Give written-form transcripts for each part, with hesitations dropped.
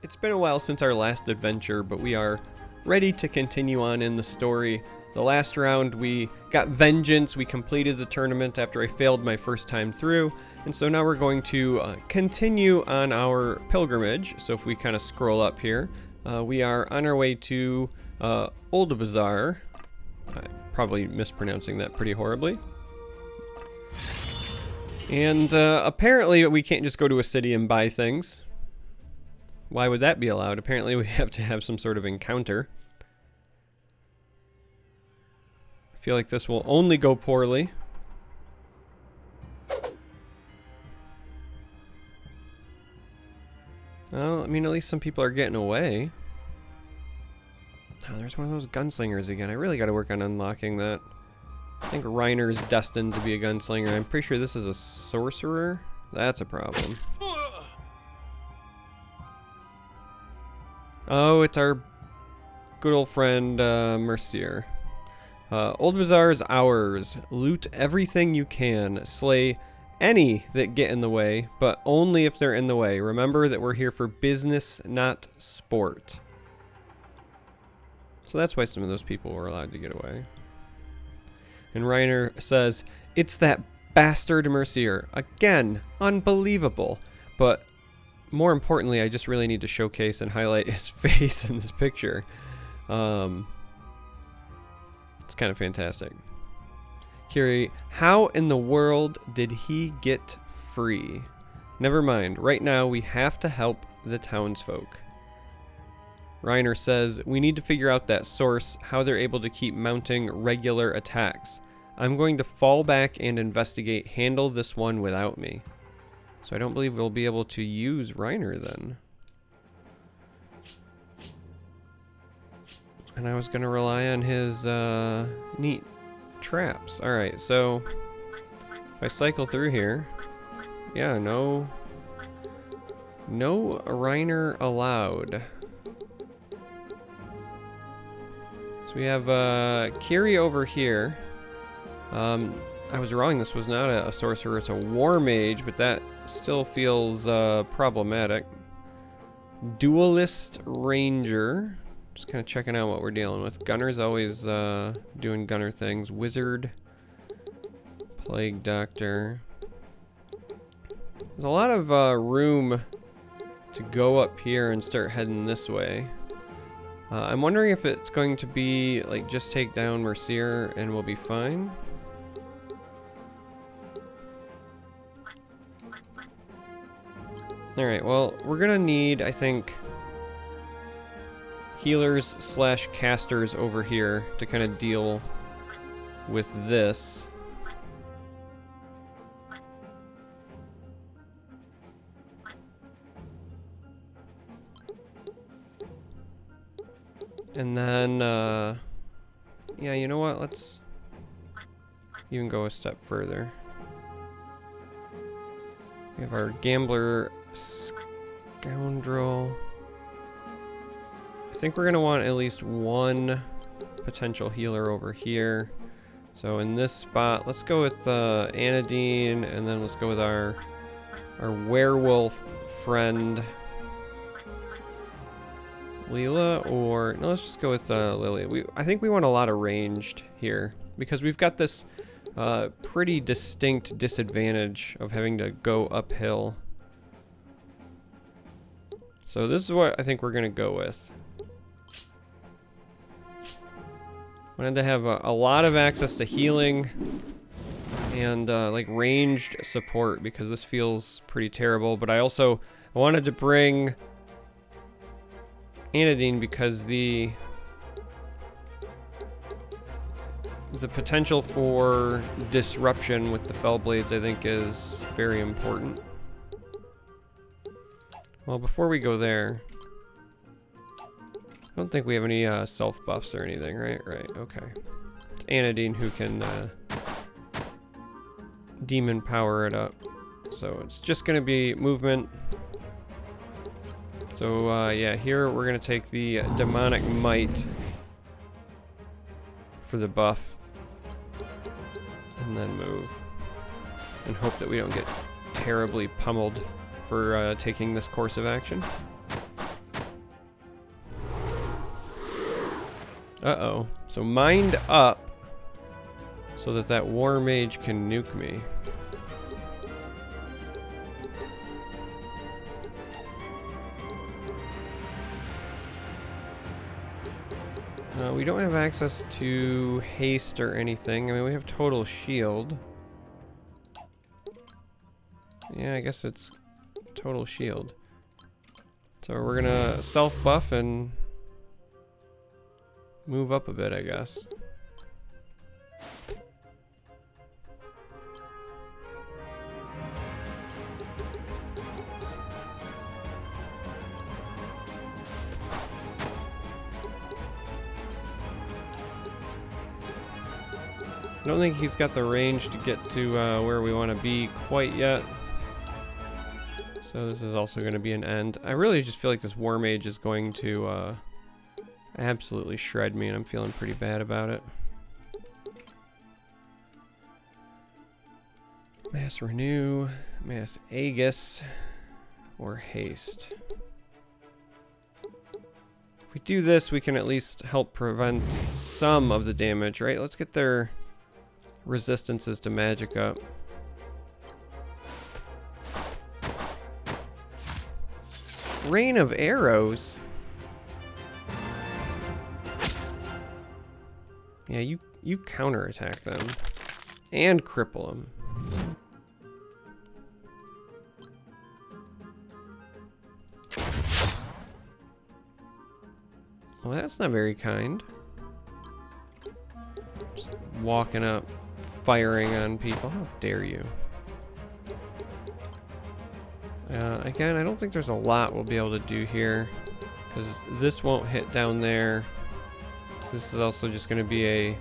it's been a while since our last adventure, but we are ready to continue on in the story. The last round we got vengeance, we completed the tournament after I failed my first time through, and so now we're going to continue on our pilgrimage. So if we kind of scroll up here, we are on our way to Oldebzar. I'm probably mispronouncing that pretty horribly. And apparently we can't just go to a city and buy things. Why would that be allowed? Apparently we have to have some sort of encounter. I feel like this will only go poorly. Well, I mean, at least some people are getting away. Oh, there's one of those gunslingers again. I really got to work on unlocking that. I think Reiner's destined to be a gunslinger. I'm pretty sure this is a sorcerer. That's a problem. Oh, it's our good old friend, Mercier. Oldebzar is ours. Loot everything you can. Slay any that get in the way, but only if they're in the way. Remember that we're here for business, not sport. So that's why some of those people were allowed to get away. And Reiner says, "It's that bastard Mercier." Again, unbelievable. But more importantly, I just really need to showcase and highlight his face in this picture. It's kind of fantastic. Kiri, how in the world did he get free? Never mind. Right now, we have to help the townsfolk. Reiner says, we need to figure out that source, how they're able to keep mounting regular attacks. I'm going to fall back and investigate. Handle this one without me. So I don't believe we'll be able to use Reiner then. And I was going to rely on his neat traps. Alright, so if I cycle through here, yeah, no Reiner allowed. So we have Kiri over here. I was wrong, this was not a sorcerer, it's a war mage, but that still feels problematic. Duelist ranger. Just kind of checking out what we're dealing with. Gunner's always doing gunner things. Wizard. Plague doctor. There's a lot of room to go up here and start heading this way. I'm wondering if it's going to be like just take down Mercier and we'll be fine. Alright, well, we're gonna need, I think, healers slash casters over here to kind of deal with this. And then, yeah, you know what? Let's even go a step further. We have our gambler scoundrel. I think we're going to want at least one potential healer over here. So in this spot, let's go with Anadine, and then let's go with our werewolf friend. Leela, or no, let's just go with Lily. I think we want a lot of ranged here because we've got this pretty distinct disadvantage of having to go uphill. So this is what I think we're gonna go with. Wanted to have a lot of access to healing and like ranged support because this feels pretty terrible. But I wanted to bring Anadine because the potential for disruption with the Fellblades I think is very important. Well, before we go there, I don't think we have any self buffs or anything, right? Right, okay. It's Anadine who can demon power it up. So it's just gonna be movement. So yeah, here we're gonna take the demonic might for the buff and then move and hope that we don't get terribly pummeled for taking this course of action. Uh-oh. So mind up so that that war mage can nuke me. We don't have access to haste or anything. I mean, we have total shield. Yeah, I guess it's total shield. So we're gonna self-buff and move up a bit, I guess. I don't think he's got the range to get to where we want to be quite yet. So this is also going to be an end. I really just feel like this war mage is going to absolutely shred me, and I'm feeling pretty bad about it. Mass renew, mass aegis, or haste. If we do this, we can at least help prevent some of the damage, right? Let's get their resistances to magic up. Rain of arrows. Yeah, you counterattack them and cripple them. Well, that's not very kind. Just walking up, firing on people. How dare you? Again, I don't think there's a lot we'll be able to do here, because this won't hit down there. So this is also just going to be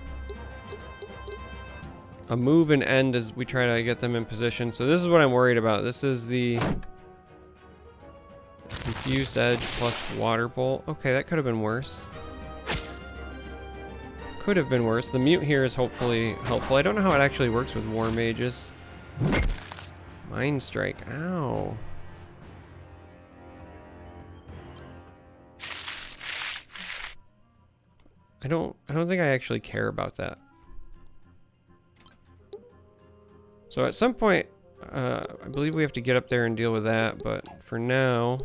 a move and end as we try to get them in position. So this is what I'm worried about. This is the confused edge plus water bolt. Okay, that could have been worse. Could have been worse. The mute here is hopefully helpful. I don't know how it actually works with war mages. Mind strike. Ow. I don't think I actually care about that. So at some point, I believe we have to get up there and deal with that, but for now,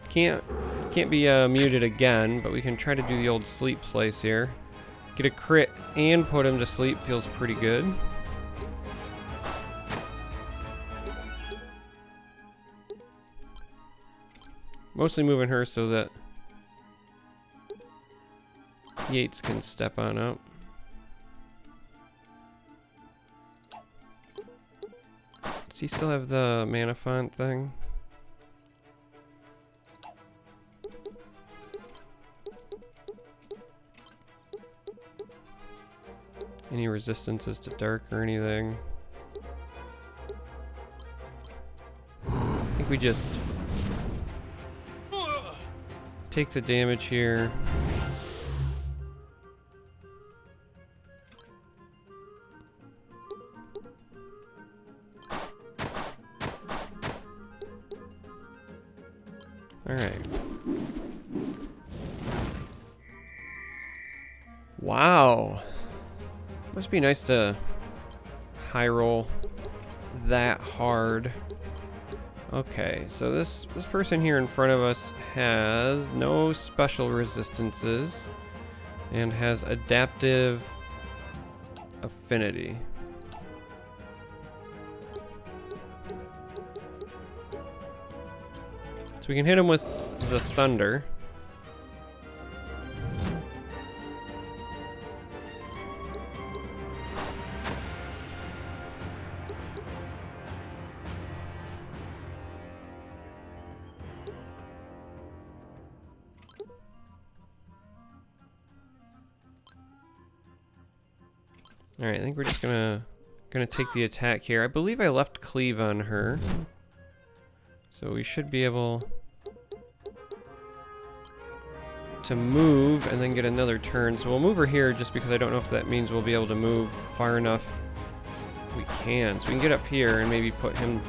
can't be muted again, but we can try to do the old sleep slice here. Get a crit and put him to sleep feels pretty good. Mostly moving her so that Yates can step on up. Does he still have the mana font thing? Any resistances to dark or anything? I think we just take the damage here. All right. Wow. Must be nice to high roll that hard. Okay, so this person here in front of us has no special resistances and has adaptive affinity. So we can hit him with the thunder. All right, I think we're just gonna take the attack here. I believe I left cleave on her, so we should be able to move and then get another turn. So we'll move her here just because I don't know if that means we'll be able to move far enough we can. So we can get up here and maybe put him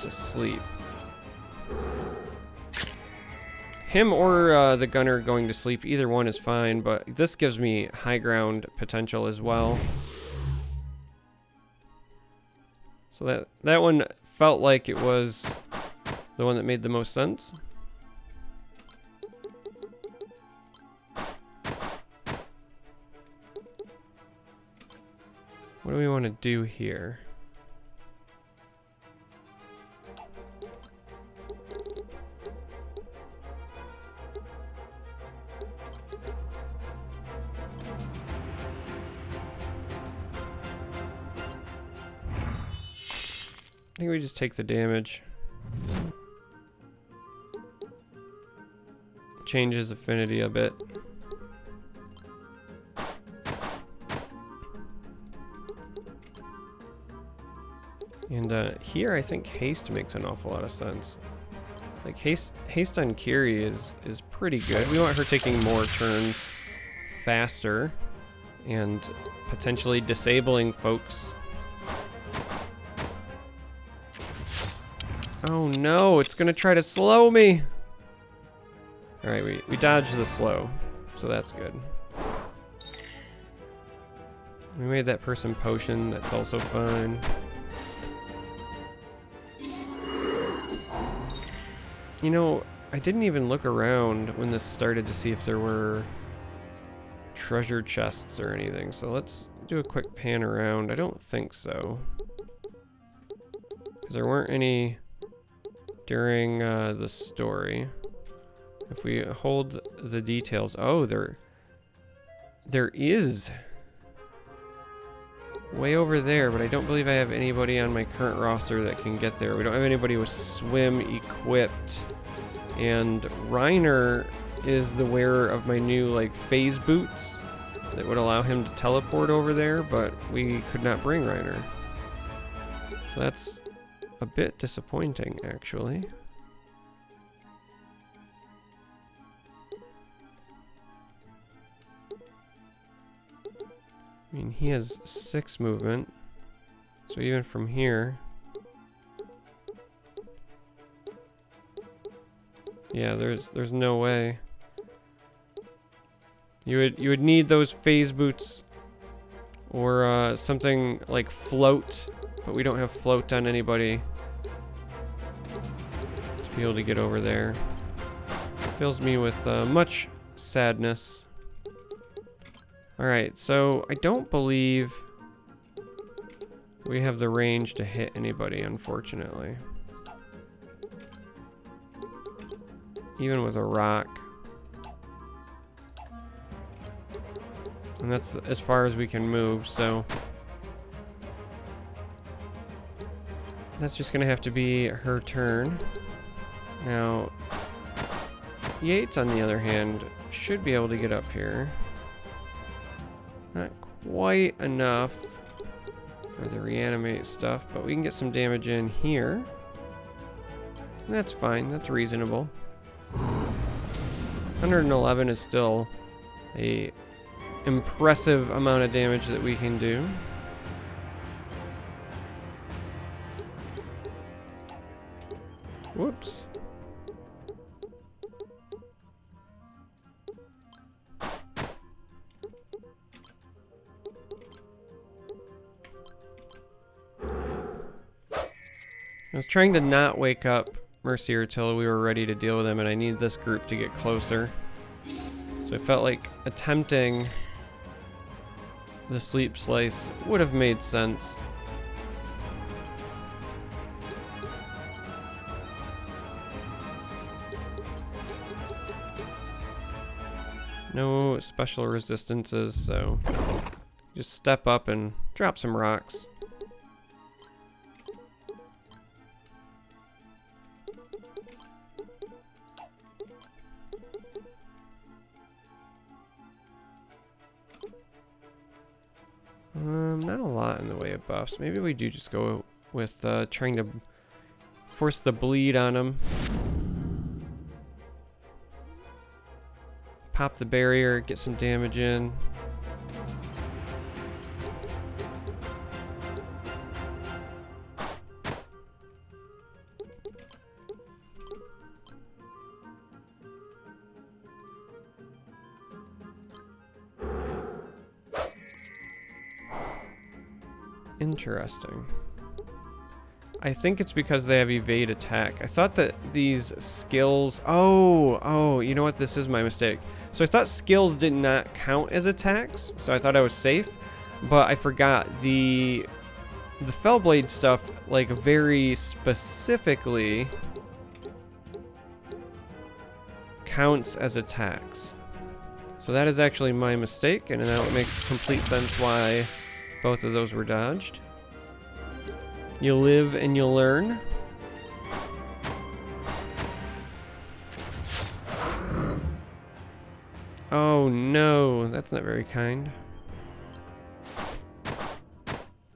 to sleep. Him or the gunner going to sleep, either one is fine, but this gives me high ground potential as well. So that one felt like it was the one that made the most sense. What do we want to do here? I think we just take the damage. Change his affinity a bit. And here I think haste makes an awful lot of sense. Like haste on Kiri is pretty good. We want her taking more turns faster and potentially disabling folks. Oh no, it's gonna try to slow me. Alright, we dodged the slow, so that's good. We made that person potion, that's also fine. You know, I didn't even look around when this started to see if there were treasure chests or anything, so let's do a quick pan around. I don't think so. Because there weren't any during the story. If we hold the details, oh, there is way over there, but I don't believe I have anybody on my current roster that can get there. We don't have anybody with swim equipped, and Reiner is the wearer of my new like phase boots that would allow him to teleport over there, but we could not bring Reiner, so that's a bit disappointing, actually. I mean, he has 6 movement, so even from here, yeah, there's no way. You would need those phase boots or something like float. But we don't have float on anybody to be able to get over there. Fills me with much sadness. Alright, so I don't believe we have the range to hit anybody, unfortunately. Even with a rock. And that's as far as we can move, so that's just gonna have to be her turn. Now, Yates, on the other hand, should be able to get up here. Not quite enough for the reanimate stuff, but we can get some damage in here. That's fine, that's reasonable. 111 is still a impressive amount of damage that we can do. Whoops. I was trying to not wake up Mercier till we were ready to deal with him, and I need this group to get closer. So I felt like attempting the sleep slice would have made sense. No special resistances, so just step up and drop some rocks. Not a lot in the way of buffs. Maybe we do just go with trying to force the bleed on him. Pop the barrier, get some damage in. Interesting. I think it's because they have evade attack. I thought that these skills... Oh, you know what? This is my mistake. So I thought skills did not count as attacks, so I thought I was safe. But I forgot the Fellblade stuff, like, very specifically counts as attacks. So that is actually my mistake, and now it makes complete sense why both of those were dodged. You live and you learn. Oh no, that's not very kind.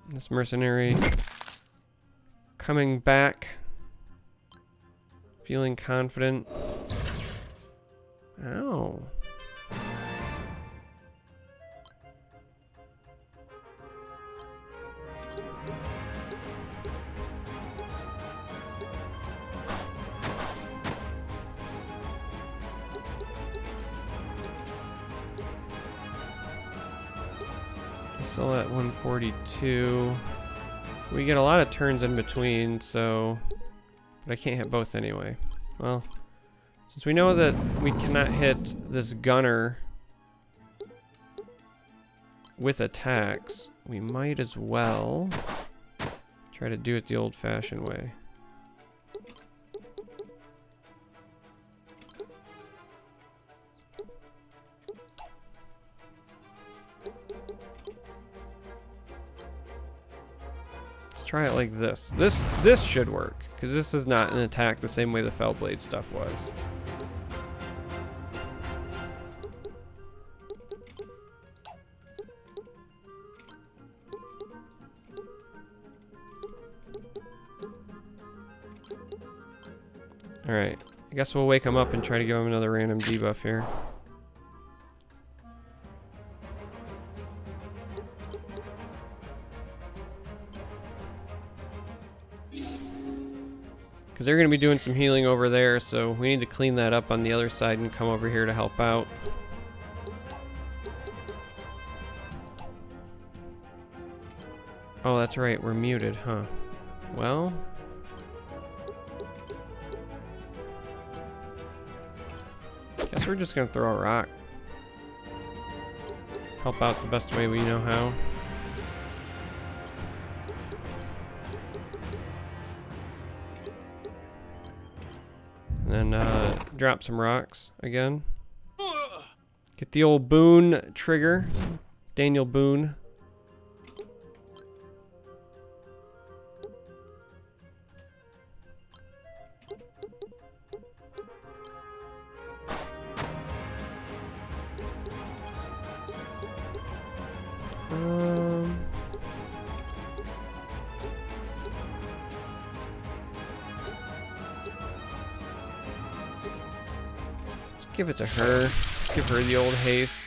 This mercenary coming back, feeling confident. Ow. Still at 142. We get a lot of turns in between, so... But I can't hit both anyway. Well, since we know that we cannot hit this gunner with attacks, we might as well try to do it the old-fashioned way. Try it like this. This should work, because this is not an attack the same way the Fellblade stuff was. Alright, I guess we'll wake him up and try to give him another random debuff here. Because they're going to be doing some healing over there, so we need to clean that up on the other side and come over here to help out. Oh, that's right, we're muted, huh? Well... guess we're just going to throw a rock. Help out the best way we know how. And then drop some rocks again. Get the old Boone trigger. Daniel Boone. Give it to her. Give her the old haste.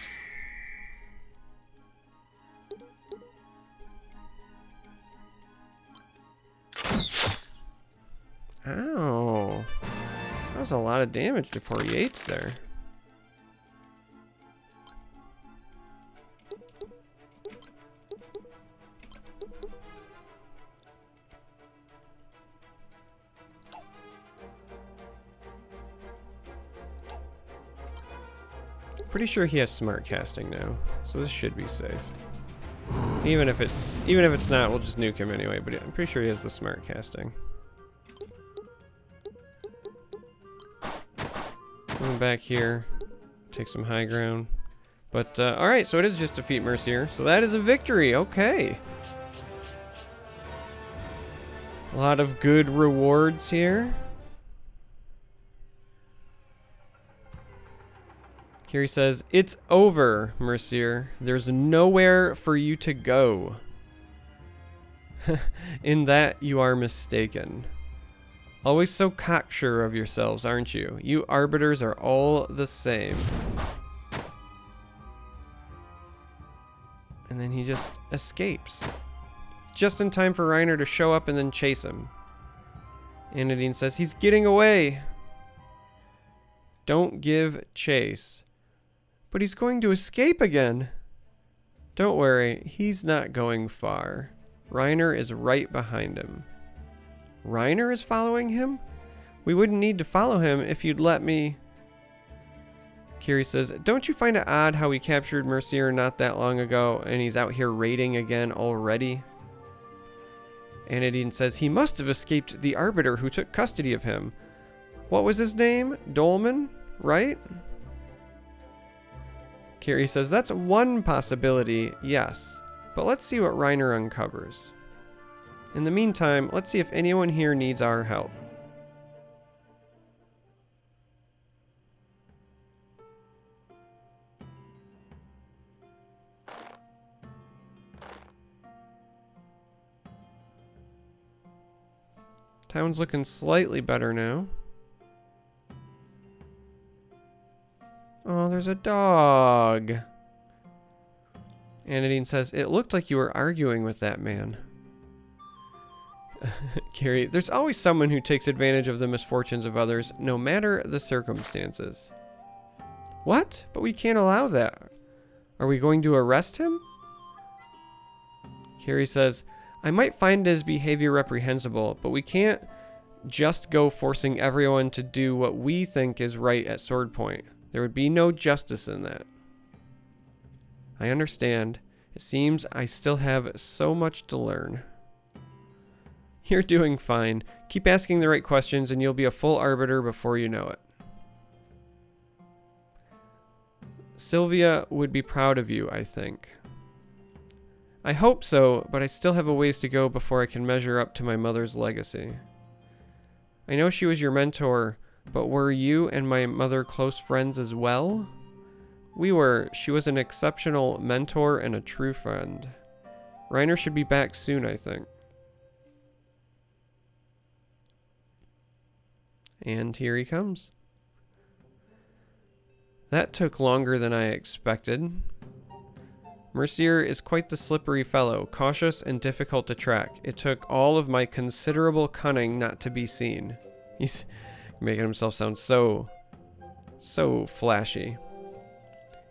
Ow. That was a lot of damage to poor Yates there. Pretty sure he has smart casting now, so this should be safe. Even if it's not, we'll just nuke him anyway. But I'm pretty sure he has the smart casting. Coming back here, take some high ground. But all right, so it is just defeat Mercier. So that is a victory. Okay. A lot of good rewards here. Here he says, "It's over, Mercier. There's nowhere for you to go." In that you are mistaken. Always so cocksure of yourselves, aren't you? You arbiters are all the same. And then he just escapes. Just in time for Reiner to show up and then chase him. Anadine says, "He's getting away. Don't give chase." But he's going to escape again. Don't worry, he's not going far. Reiner is right behind him. Reiner is following him? We wouldn't need to follow him if you'd let me. Kiri says, don't you find it odd how we captured Mercier not that long ago and he's out here raiding again already? Anadine says, he must have escaped the Arbiter who took custody of him. What was his name? Dolman, right? Kiri says, that's one possibility, yes. But let's see what Reiner uncovers. In the meantime, let's see if anyone here needs our help. Town's looking slightly better now. Oh, there's a dog. Anadine says, it looked like you were arguing with that man. Kiri, there's always someone who takes advantage of the misfortunes of others, no matter the circumstances. What? But we can't allow that. Are we going to arrest him? Kiri says, I might find his behavior reprehensible, but we can't just go forcing everyone to do what we think is right at sword point. There would be no justice in that. I understand. It seems I still have so much to learn. You're doing fine. Keep asking the right questions and you'll be a full arbiter before you know it. Sylvia would be proud of you, I think. I hope so, but I still have a ways to go before I can measure up to my mother's legacy. I know she was your mentor, but were you and my mother close friends as well? We were. She was an exceptional mentor and a true friend. Reiner should be back soon, I think. And here he comes. That took longer than I expected. Mercier is quite the slippery fellow, cautious and difficult to track. It took all of my considerable cunning not to be seen. He's making himself sound so flashy.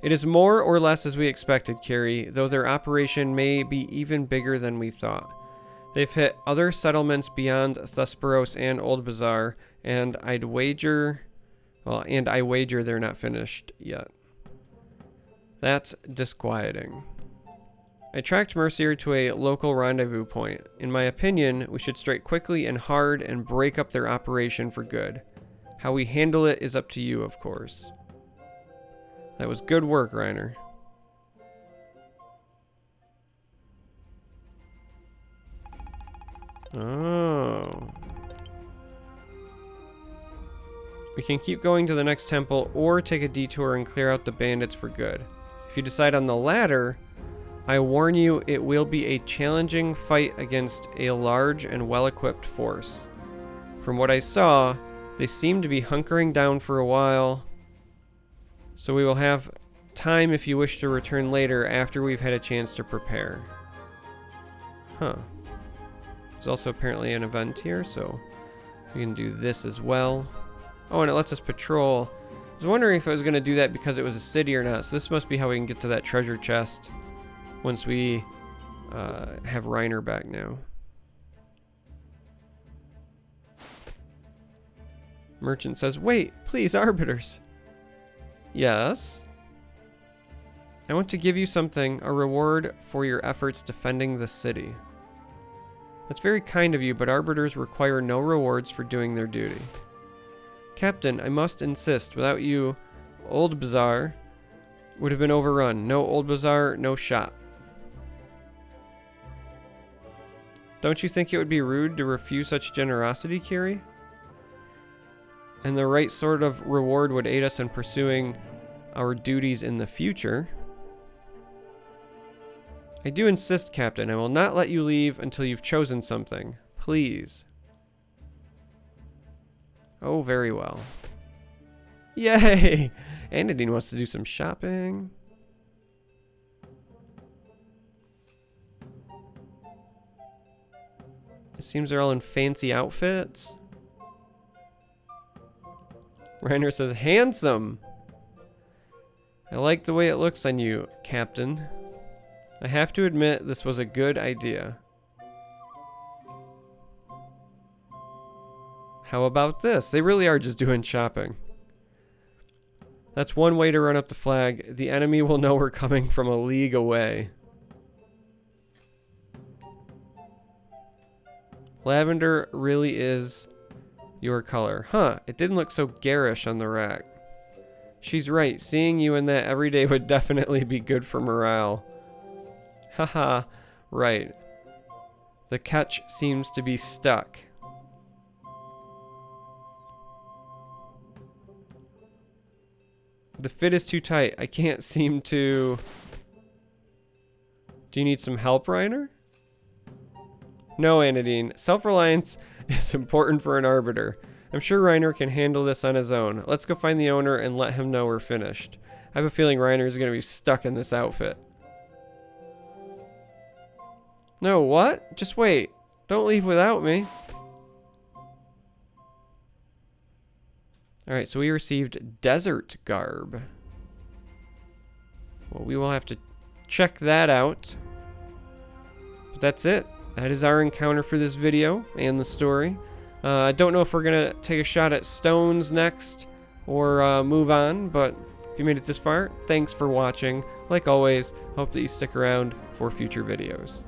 It is more or less as we expected, Kiri, though their operation may be even bigger than we thought. They've hit other settlements beyond Thesperos and Oldebzar, and I wager they're not finished yet. That's disquieting. I tracked Mercier to a local rendezvous point. In my opinion, we should strike quickly and hard and break up their operation for good. How we handle it is up to you, of course. That was good work, Reiner. Oh. We can keep going to the next temple or take a detour and clear out the bandits for good. If you decide on the latter, I warn you it will be a challenging fight against a large and well-equipped force. From what I saw, they seem to be hunkering down for a while, so we will have time if you wish to return later after we've had a chance to prepare. Huh. There's also apparently an event here, so we can do this as well. Oh, and it lets us patrol. I was wondering if it was going to do that because it was a city or not, so this must be how we can get to that treasure chest once we have Reiner back now. Merchant says, wait, please, arbiters. Yes? I want to give you something, a reward for your efforts defending the city. That's very kind of you, but arbiters require no rewards for doing their duty. Captain, I must insist, without you, Oldebzar would have been overrun. No Oldebzar, no shop. Don't you think it would be rude to refuse such generosity, Kiri? And the right sort of reward would aid us in pursuing our duties in the future. I do insist, Captain. I will not let you leave until you've chosen something. Please. Oh, very well. Yay! Anadine wants to do some shopping. It seems they're all in fancy outfits. Reiner says, handsome! I like the way it looks on you, Captain. I have to admit, this was a good idea. How about this? They really are just doing shopping. That's one way to run up the flag. The enemy will know we're coming from a league away. Lavender really is your color. Huh, it didn't look so garish on the rack. She's right. Seeing you in that every day would definitely be good for morale. Haha, right. The catch seems to be stuck. The fit is too tight. I can't seem to... Do you need some help, Reiner? No, Anadine. Self-reliance is important for an Arbiter. I'm sure Reiner can handle this on his own. Let's go find the owner and let him know we're finished. I have a feeling Reiner is going to be stuck in this outfit. No, what? Just wait. Don't leave without me. Alright, so we received desert garb. Well, we will have to check that out. But that's it. That is our encounter for this video and the story. I don't know if we're going to take a shot at stones next or move on, but if you made it this far, thanks for watching. Like always, hope that you stick around for future videos.